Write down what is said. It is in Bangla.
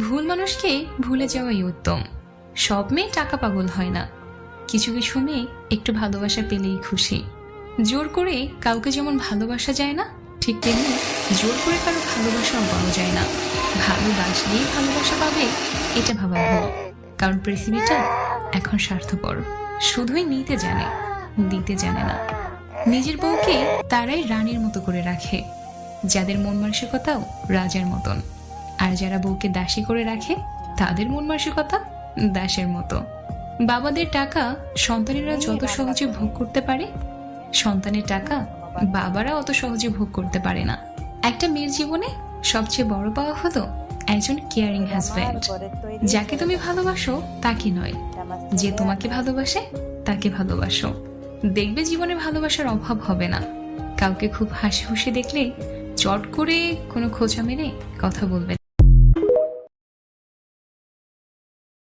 ভুল মানুষকে ভুলে যাওয়াই উত্তম। সব মেয়ে টাকা পাগল হয় না, কিছু কিছু মেয়ে একটু ভালোবাসা পেলেই খুশি। জোর করে কাউকে যেমন ভালোবাসা যায় না, ঠিক তেমনি জোর করে কারো ভালোবাসাও পাওয়া যায় না। ভালোবাসলেই ভালোবাসা পাবে এটা ভাবা ভুল, কারণ পৃথিবীটা এখন স্বার্থপর, শুধুই নিতে জানে, দিতে জানে না। নিজের বউকে তারাই রানীর মতো করে রাখে যাদের মন মানসিকতাও রাজার মতন, আর যারা বউকে দাসী করে রাখে তাদের মন মানসিকতা দাসের মতো। বাবাদের টাকা সন্তানেরা যত সহজে ভোগ করতে পারে, সন্তানের টাকা বাবারা অত সহজে ভোগ করতে পারে না। একটা মেয়ের জীবনে সবচেয়ে বড় পাওয়া হলো একজন কেয়ারিং হাজব্যান্ড। যাকে তুমি ভালোবাসো তাকে নয়, যে তোমাকে ভালোবাসে তাকে ভালোবাসো। দেখবে জীবনে ভালোবাসার অভাব হবে না। কাউকে খুব হাসি খুশি দেখলে চট করে কোনো খোঁচা মেরে কথা বলবে